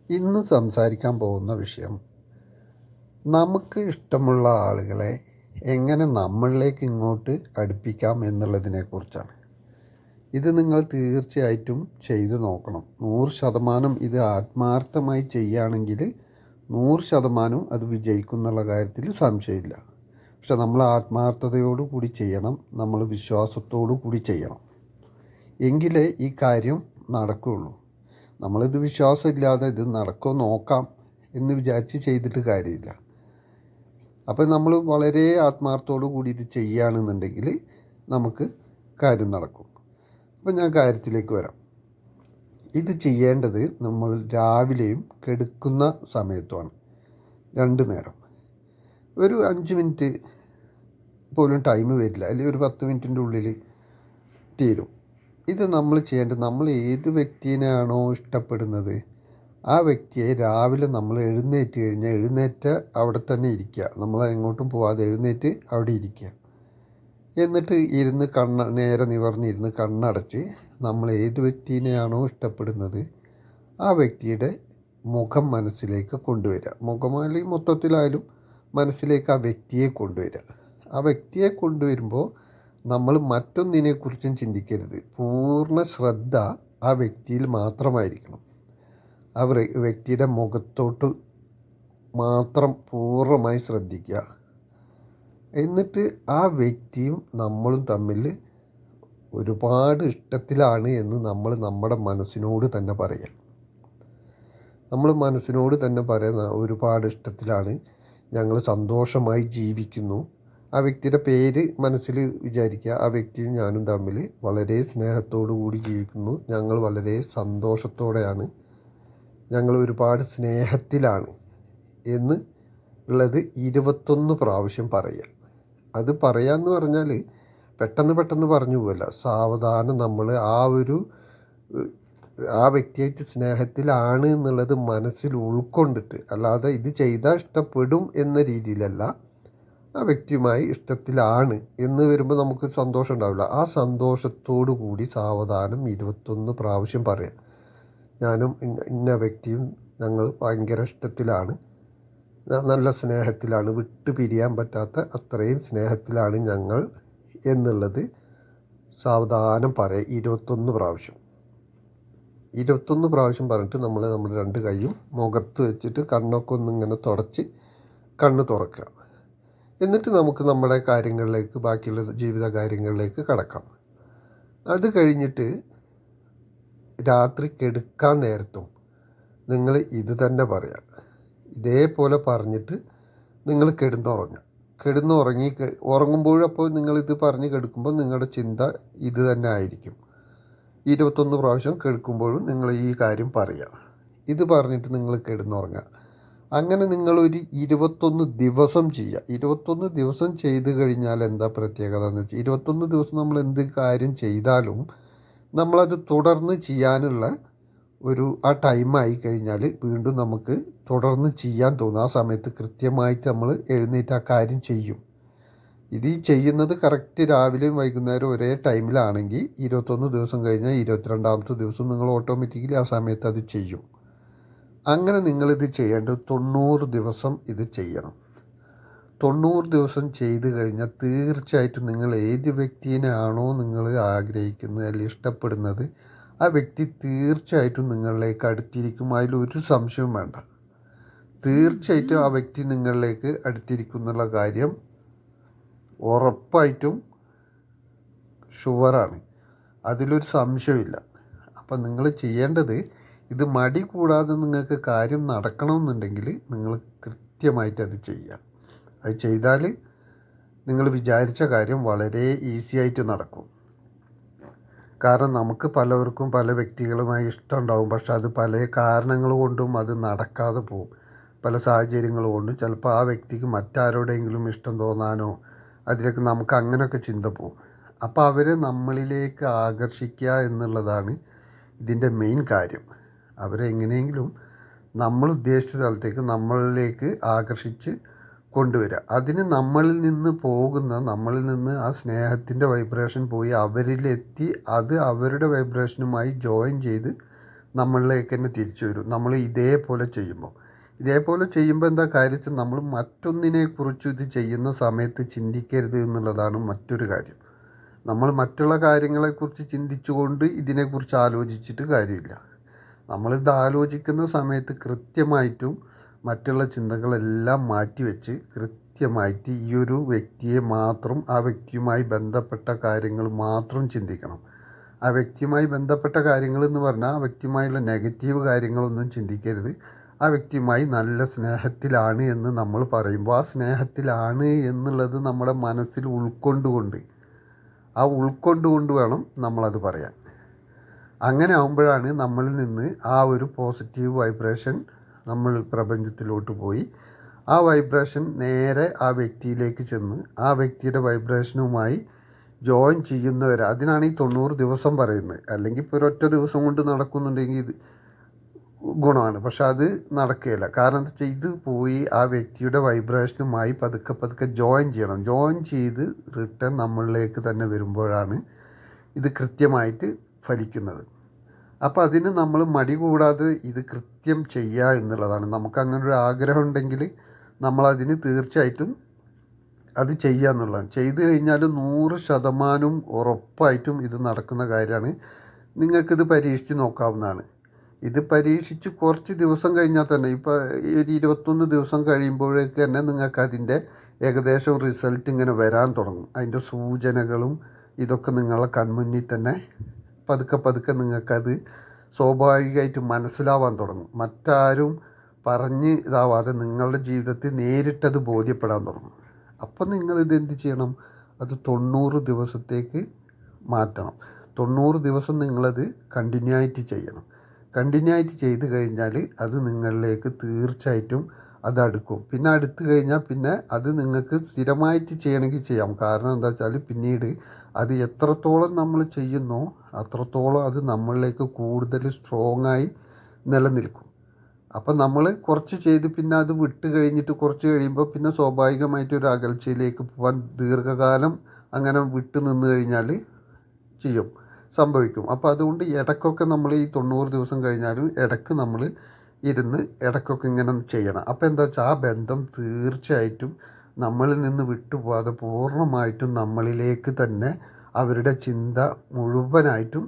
ഇന്ന് സംസാരിക്കാൻ പോകുന്ന വിഷയം നമുക്ക് ഇഷ്ടമുള്ള ആളുകളെ എങ്ങനെ നമ്മളിലേക്ക് ഇങ്ങോട്ട് അടുപ്പിക്കാം എന്നുള്ളതിനെക്കുറിച്ചാണ്. ഇത് നിങ്ങൾ തീർച്ചയായിട്ടും ചെയ്തു നോക്കണം. 100% ഇത് ആത്മാർത്ഥമായി ചെയ്യുകയാണെങ്കിൽ 100% അത് വിജയിക്കും എന്നുള്ള കാര്യത്തിൽ സംശയമില്ല. പക്ഷെ നമ്മൾ ആത്മാർത്ഥതയോടു കൂടി ചെയ്യണം, നമ്മൾ വിശ്വാസത്തോടു കൂടി ചെയ്യണം. എങ്കിലേ ഈ കാര്യം നടക്കുകയുള്ളൂ. നമ്മളിത് വിശ്വാസമില്ലാതെ ഇത് നടക്കുമോ നോക്കാം എന്ന് വിചാരിച്ച് ചെയ്തിട്ട് കാര്യമില്ല. അപ്പോൾ നമ്മൾ വളരെ ആത്മാർത്ഥത്തോടു കൂടി ഇത് ചെയ്യുകയാണെന്നുണ്ടെങ്കിൽ നമുക്ക് കാര്യം നടക്കും. അപ്പോൾ ഞാൻ കാര്യത്തിലേക്ക് വരാം. ഇത് ചെയ്യേണ്ടത് നമ്മൾ രാവിലെയും കിടക്കുന്ന സമയത്തുമാണ്. 2 നേരം. ഒരു 5 മിനിറ്റ് പോലും ടൈം വരില്ല, അല്ലെങ്കിൽ ഒരു 10 മിനിറ്റിൻ്റെ ഉള്ളിൽ തീരും. ഇത് നമ്മൾ ചെയ്യേണ്ടത്, നമ്മൾ ഏത് വ്യക്തിയെയാണോ ഇഷ്ടപ്പെടുന്നത് ആ വ്യക്തിയെ രാവിലെ നമ്മൾ എഴുന്നേറ്റ് കഴിഞ്ഞാൽ അവിടെ തന്നെ ഇരിക്കുക. നമ്മൾ എങ്ങോട്ടും പോവാതെ എഴുന്നേറ്റ് അവിടെ ഇരിക്കുക. എന്നിട്ട് ഇരുന്ന് നേരെ നിവർന്നിരുന്ന് കണ്ണടച്ച് നമ്മൾ ഏത് വ്യക്തിയെയാണോ ഇഷ്ടപ്പെടുന്നത് ആ വ്യക്തിയുടെ മുഖം മനസ്സിലേക്ക് കൊണ്ടുവരിക. മുഖം അല്ലെങ്കിൽ മൊത്തത്തിലായാലും മനസ്സിലേക്ക് ആ വ്യക്തിയെ കൊണ്ടുവരിക. ആ വ്യക്തിയെ കൊണ്ടുവരുമ്പോൾ നമ്മൾ മറ്റൊന്നിനെക്കുറിച്ചും ചിന്തിക്കരുത്. പൂർണ്ണ ശ്രദ്ധ ആ വ്യക്തിയിൽ മാത്രമായിരിക്കണം. ആ വ്യക്തിയുടെ മുഖത്തോട്ട് മാത്രം പൂർണ്ണമായി ശ്രദ്ധിക്കുക. എന്നിട്ട് ആ വ്യക്തിയും നമ്മളും തമ്മിൽ ഒരുപാട് ഇഷ്ടത്തിലാണ് എന്ന് നമ്മൾ നമ്മുടെ മനസ്സിനോട് തന്നെ പറയുക. നമ്മൾ മനസ്സിനോട് തന്നെ പറയുന്ന ഒരുപാട് ഇഷ്ടത്തിലാണ്, ഞങ്ങൾ സന്തോഷമായി ജീവിക്കുന്നു. ആ വ്യക്തിയുടെ പേര് മനസ്സിൽ വിചാരിക്കുക. ആ വ്യക്തിയും ഞാനും തമ്മിൽ വളരെ സ്നേഹത്തോടു കൂടി ജീവിക്കുന്നു, ഞങ്ങൾ വളരെ സന്തോഷത്തോടെയാണ്, ഞങ്ങൾ ഒരുപാട് സ്നേഹത്തിലാണ് എന്ന് ഉള്ളത് 21 പ്രാവശ്യം പറയുക. അത് പറയാമെന്ന് പറഞ്ഞാൽ പെട്ടെന്ന് പറഞ്ഞു പോകല്ല. സാവധാനം നമ്മൾ ആ വ്യക്തിയായിട്ട് സ്നേഹത്തിലാണ് എന്നുള്ളത് മനസ്സിൽ ഉൾക്കൊണ്ടിട്ട്, അല്ലാതെ ഇത് ചെയ്താൽ ഇഷ്ടപ്പെടും എന്ന രീതിയിലല്ല, ആ വ്യക്തിയുമായി ഇഷ്ടത്തിലാണ് എന്ന് വരുമ്പോൾ നമുക്ക് സന്തോഷം ഉണ്ടാവില്ല. ആ സന്തോഷത്തോടു കൂടി സാവധാനം 21 പ്രാവശ്യം പറയാം. ഞാനും ഇന്ന വ്യക്തിയും ഞങ്ങൾ ഭയങ്കര ഇഷ്ടത്തിലാണ്, നല്ല സ്നേഹത്തിലാണ്, വിട്ടു പിരിയാൻ പറ്റാത്ത അത്രയും സ്നേഹത്തിലാണ് ഞങ്ങൾ എന്നുള്ളത് സാവധാനം പറയാം. 21 പ്രാവശ്യം 21 പ്രാവശ്യം പറഞ്ഞിട്ട് നമ്മൾ നമ്മുടെ 2 കൈയും മുഖത്ത് വെച്ചിട്ട് കണ്ണൊക്കെ ഒന്നിങ്ങനെ തുടച്ച് കണ്ണ് തുറക്കുക. എന്നിട്ട് നമുക്ക് നമ്മുടെ കാര്യങ്ങളിലേക്ക്, ബാക്കിയുള്ള ജീവിത കാര്യങ്ങളിലേക്ക് കടക്കാം. അത് കഴിഞ്ഞിട്ട് രാത്രി കിടക്കാൻ നേരത്തും നിങ്ങൾ ഇത് തന്നെ പറയാം. ഇതേപോലെ പറഞ്ഞിട്ട് നിങ്ങൾ ഉറങ്ങുമ്പോഴപ്പോൾ നിങ്ങളിത് പറഞ്ഞ് കിടക്കുമ്പോൾ നിങ്ങളുടെ ചിന്ത ഇത് തന്നെ ആയിരിക്കും. 21 പ്രാവശ്യം കേൾക്കുമ്പോഴും നിങ്ങൾ ഈ കാര്യം പറയുക. ഇത് പറഞ്ഞിട്ട് നിങ്ങൾ കിടന്നുറങ്ങുക. അങ്ങനെ നിങ്ങളൊരു 21 ദിവസം ചെയ്യുക. 21 ദിവസം ചെയ്ത് കഴിഞ്ഞാൽ എന്താ പ്രത്യേകത എന്ന് വെച്ചാൽ, 21 ദിവസം നമ്മൾ എന്ത് കാര്യം ചെയ്താലും നമ്മളത് തുടർന്ന് ചെയ്യാനുള്ള ആ ടൈമായി കഴിഞ്ഞാൽ വീണ്ടും നമുക്ക് തുടർന്ന് ചെയ്യാൻ തോന്നും. ആ സമയത്ത് കൃത്യമായിട്ട് നമ്മൾ എഴുന്നേറ്റ് ആ കാര്യം ചെയ്യും. ഇത് ചെയ്യുന്നത് കറക്റ്റ് രാവിലെയും വൈകുന്നേരം ഒരേ ടൈമിലാണെങ്കിൽ 21 ദിവസം കഴിഞ്ഞാൽ 22ാമത്തെ ദിവസം നിങ്ങൾ ഓട്ടോമാറ്റിക്കലി ആ സമയത്ത് അത് ചെയ്യും. അങ്ങനെ നിങ്ങളിത് ചെയ്യേണ്ടത് 90 ദിവസം ഇത് ചെയ്യണം. 90 ദിവസം ചെയ്ത് കഴിഞ്ഞാൽ തീർച്ചയായിട്ടും നിങ്ങൾ ഏത് വ്യക്തിയെയാണോ നിങ്ങൾ ആഗ്രഹിക്കുന്നത് അല്ലെങ്കിൽ ഇഷ്ടപ്പെടുന്നത് ആ വ്യക്തി തീർച്ചയായിട്ടും നിങ്ങളിലേക്ക് അടുത്തിരിക്കും. അതിലൊരു സംശയവും വേണ്ട. തീർച്ചയായിട്ടും ആ വ്യക്തി നിങ്ങളിലേക്ക് അടുത്തിരിക്കും എന്നുള്ള കാര്യം ഉറപ്പായിട്ടും ഷുവറാണ്. അതിലൊരു സംശയമില്ല. അപ്പം നിങ്ങൾ ചെയ്യേണ്ടത്, ഇത് മടി കൂടാതെ നിങ്ങൾക്ക് കാര്യം നടക്കണമെന്നുണ്ടെങ്കിൽ നിങ്ങൾ കൃത്യമായിട്ട് അത് ചെയ്യുക. അത് ചെയ്താൽ നിങ്ങൾ വിചാരിച്ച കാര്യം വളരെ ഈസി ആയിട്ട് നടക്കും. കാരണം നമുക്ക് പലവർക്കും പല വ്യക്തികളുമായി ഇഷ്ടമുണ്ടാവും, പക്ഷെ അത് പല കാരണങ്ങൾ കൊണ്ടും അത് നടക്കാതെ പോകും. പല സാഹചര്യങ്ങൾ കൊണ്ടും ചിലപ്പോൾ ആ വ്യക്തിക്ക് മറ്റാരോടെങ്കിലും ഇഷ്ടം തോന്നാനോ അതിലേക്ക് നമുക്ക് അങ്ങനെയൊക്കെ ചിന്ത പോകും. അപ്പോൾ അവരെ നമ്മളിലേക്ക് ആകർഷിക്കുക എന്നുള്ളതാണ് ഇതിൻ്റെ മെയിൻ കാര്യം. അവരെ എങ്ങനെയെങ്കിലും നമ്മൾ ഉദ്ദേശിച്ച സ്ഥലത്തേക്ക് നമ്മളിലേക്ക് ആകർഷിച്ച് കൊണ്ടുവരിക. അതിന് നമ്മളിൽ നിന്ന് ആ സ്നേഹത്തിൻ്റെ വൈബ്രേഷൻ പോയി അവരിലെത്തി അത് അവരുടെ വൈബ്രേഷനുമായി ജോയിൻ ചെയ്ത് നമ്മളിലേക്ക് തന്നെ തിരിച്ചു വരും. നമ്മൾ ഇതേപോലെ ചെയ്യുമ്പോൾ എന്താ കാര്യം, നമ്മൾ മറ്റൊന്നിനെക്കുറിച്ചും ഇത് ചെയ്യുന്ന സമയത്ത് ചിന്തിക്കരുത് എന്നുള്ളതാണ് മറ്റൊരു കാര്യം. നമ്മൾ മറ്റുള്ള കാര്യങ്ങളെക്കുറിച്ച് ചിന്തിച്ചുകൊണ്ട് ഇതിനെക്കുറിച്ച് ആലോചിച്ചിട്ട് കാര്യമില്ല. നമ്മളിത് ആലോചിക്കുന്ന സമയത്ത് കൃത്യമായിട്ടും മറ്റുള്ള ചിന്തകളെല്ലാം മാറ്റിവെച്ച് കൃത്യമായിട്ട് ഈ ഒരു വ്യക്തിയെ മാത്രം, ആ വ്യക്തിയുമായി ബന്ധപ്പെട്ട കാര്യങ്ങൾ മാത്രം ചിന്തിക്കണം. ആ വ്യക്തിയുമായി ബന്ധപ്പെട്ട കാര്യങ്ങൾ എന്ന് പറഞ്ഞാൽ ആ വ്യക്തിയുമായുള്ള നെഗറ്റീവ് കാര്യങ്ങളൊന്നും ചിന്തിക്കരുത്. ആ വ്യക്തിയുമായി നല്ല സ്നേഹത്തിലാണ് എന്ന് നമ്മൾ പറയുമ്പോൾ ആ സ്നേഹത്തിലാണ് എന്നുള്ളത് നമ്മുടെ മനസ്സിൽ ഉൾക്കൊണ്ടുകൊണ്ട് വേണം നമ്മളത് പറയാൻ. അങ്ങനെ ആകുമ്പോഴാണ് നമ്മളിൽ നിന്ന് ആ ഒരു പോസിറ്റീവ് വൈബ്രേഷൻ നമ്മൾ പ്രപഞ്ചത്തിലോട്ട് പോയി ആ വൈബ്രേഷൻ നേരെ ആ വ്യക്തിയിലേക്ക് ചെന്ന് ആ വ്യക്തിയുടെ വൈബ്രേഷനുമായി ജോയിൻ ചെയ്യുന്നവരെ, അതിനാണ് ഈ 90 ദിവസം പറയുന്നത്. അല്ലെങ്കിൽ ഇപ്പോൾ ഒരൊറ്റ ദിവസം കൊണ്ട് നടക്കുന്നുണ്ടെങ്കിൽ ഇത് ഗുണമാണ്. പക്ഷെ അത് നടക്കുകയില്ല. കാരണം എന്താ വെച്ചാൽ ഇത് പോയി ആ വ്യക്തിയുടെ വൈബ്രേഷനുമായി പതുക്കെ ജോയിൻ ചെയ്യണം. ജോയിൻ ചെയ്ത് റിട്ടേൺ നമ്മളിലേക്ക് തന്നെ വരുമ്പോഴാണ് ഇത് കൃത്യമായിട്ട് ഫലിക്കുന്നത്. അപ്പോൾ അതിന് നമ്മൾ മടി കൂടാതെ ഇത് കൃത്യം ചെയ്യുക എന്നുള്ളതാണ്. നമുക്കങ്ങനെ ഒരു ആഗ്രഹം ഉണ്ടെങ്കിൽ നമ്മളതിന് തീർച്ചയായിട്ടും അത് ചെയ്യുക എന്നുള്ളതാണ്. ചെയ്തു കഴിഞ്ഞാൽ 100% ഉറപ്പായിട്ടും ഇത് നടക്കുന്ന കാര്യമാണ്. നിങ്ങൾക്കിത് പരീക്ഷിച്ച് നോക്കാവുന്നതാണ്. ഇത് പരീക്ഷിച്ച് കുറച്ച് ദിവസം കഴിഞ്ഞാൽ തന്നെ, ഇപ്പോൾ ഒരു 21 ദിവസം കഴിയുമ്പോഴേക്ക് തന്നെ നിങ്ങൾക്കതിൻ്റെ ഏകദേശം റിസൾട്ട് ഇങ്ങനെ വരാൻ തുടങ്ങും. അതിൻ്റെ സൂചനകളും ഇതൊക്കെ നിങ്ങളെ കൺമുന്നിൽ തന്നെ പതുക്കെ നിങ്ങൾക്കത് സ്വാഭാവികമായിട്ട് മനസ്സിലാവാൻ തുടങ്ങും. മറ്റാരും പറഞ്ഞ് ഇതാവാതെ നിങ്ങളുടെ ജീവിതത്തിൽ നേരിട്ടത് ബോധ്യപ്പെടാൻ തുടങ്ങും. അപ്പം നിങ്ങളിതെന്ത് ചെയ്യണം, അത് 90 ദിവസത്തേക്ക് മാറ്റണം. 90 ദിവസം നിങ്ങളത് കണ്ടിന്യൂ ആയിട്ട് ചെയ്യണം. കണ്ടിന്യൂ ആയിട്ട് ചെയ്ത് കഴിഞ്ഞാൽ അത് നിങ്ങളിലേക്ക് തീർച്ചയായിട്ടും അത് അടുക്കും. പിന്നെ അടുത്ത് കഴിഞ്ഞാൽ പിന്നെ അത് നിങ്ങൾക്ക് സ്ഥിരമായിട്ട് ചെയ്യണമെങ്കിൽ ചെയ്യാം. കാരണം എന്താ വെച്ചാൽ പിന്നീട് അത് എത്രത്തോളം നമ്മൾ ചെയ്യുന്നോ അത്രത്തോളം അത് നമ്മളിലേക്ക് കൂടുതൽ സ്ട്രോങ് ആയി നിലനിൽക്കും. അപ്പം നമ്മൾ കുറച്ച് ചെയ്ത് പിന്നെ അത് വിട്ട് കഴിഞ്ഞിട്ട് കുറച്ച് കഴിയുമ്പോൾ പിന്നെ സ്വാഭാവികമായിട്ട് ഒരു അകൽച്ചയിലേക്ക് പോകാൻ ദീർഘകാലം അങ്ങനെ വിട്ട് നിന്ന് കഴിഞ്ഞാൽ സംഭവിക്കും. അപ്പോൾ അതുകൊണ്ട് ഇടയ്ക്കൊക്കെ നമ്മൾ ഈ 90 ദിവസം കഴിഞ്ഞാലും ഇടയ്ക്ക് നമ്മൾ ഇരുന്ന് ഇടയ്ക്കൊക്കെ ഇങ്ങനെ ചെയ്യണം. അപ്പോൾ എന്താ വെച്ചാൽ ആ ബന്ധം തീർച്ചയായിട്ടും നമ്മളിൽ നിന്ന് വിട്ടുപോകാതെ പൂർണ്ണമായിട്ടും നമ്മളിലേക്ക് തന്നെ അവരുടെ ചിന്ത മുഴുവനായിട്ടും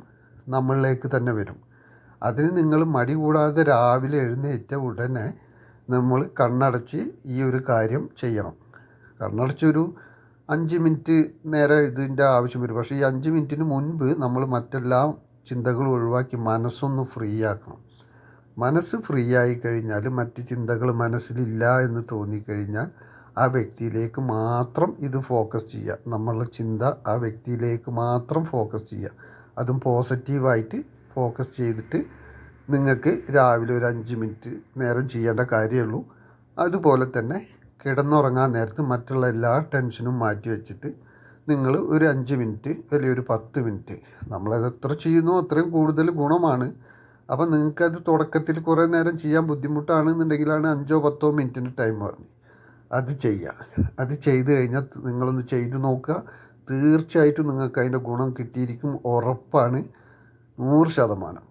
നമ്മളിലേക്ക് തന്നെ വരും. അതിന് നിങ്ങൾ മടി കൂടാതെ രാവിലെ എഴുന്നേറ്റ ഉടനെ നമ്മൾ കണ്ണടച്ച് ഈ ഒരു കാര്യം ചെയ്യണം. കണ്ണടച്ചൊരു 5 മിനിറ്റ് നേരെ ഇതിൻ്റെ ആവശ്യം വരും. പക്ഷേ ഈ 5 മിനിറ്റിന് മുൻപ് നമ്മൾ മറ്റെല്ലാ ചിന്തകളും ഒഴിവാക്കി മനസ്സൊന്ന് ഫ്രീ ആക്കണം. മനസ്സ് ഫ്രീ ആയി കഴിഞ്ഞാൽ മറ്റ് ചിന്തകൾ മനസ്സിലില്ല എന്ന് തോന്നിക്കഴിഞ്ഞാൽ ആ വ്യക്തിയിലേക്ക് മാത്രം ഇത് ഫോക്കസ് ചെയ്യുക. നമ്മളുടെ ചിന്ത ആ വ്യക്തിയിലേക്ക് മാത്രം ഫോക്കസ് ചെയ്യുക. അതും പോസിറ്റീവായിട്ട് ഫോക്കസ് ചെയ്തിട്ട് നിങ്ങൾക്ക് രാവിലെ ഒരു 5 മിനിറ്റ് നേരം ചെയ്യേണ്ട കാര്യമുള്ളൂ. അതുപോലെ തന്നെ കിടന്നുറങ്ങാൻ നേരത്ത് മറ്റുള്ള എല്ലാ ടെൻഷനും മാറ്റി വെച്ചിട്ട് നിങ്ങൾ ഒരു 5 മിനിറ്റ് അല്ലെങ്കിൽ ഒരു 10 മിനിറ്റ്, നമ്മളത് എത്ര ചെയ്യുന്നോ അത്രയും കൂടുതൽ ഗുണമാണ്. അപ്പം നിങ്ങൾക്കത് തുടക്കത്തിൽ കുറേ നേരം ചെയ്യാൻ ബുദ്ധിമുട്ടാണെന്നുണ്ടെങ്കിലാണ് 5-10 മിനിറ്റിന് ടൈം പറഞ്ഞു അത് ചെയ്യുക. അത് ചെയ്ത് കഴിഞ്ഞാൽ നിങ്ങളൊന്ന് ചെയ്ത് നോക്കുക. തീർച്ചയായിട്ടും നിങ്ങൾക്ക് അതിൻ്റെ ഗുണം കിട്ടിയിരിക്കും, ഉറപ്പാണ്, 100%.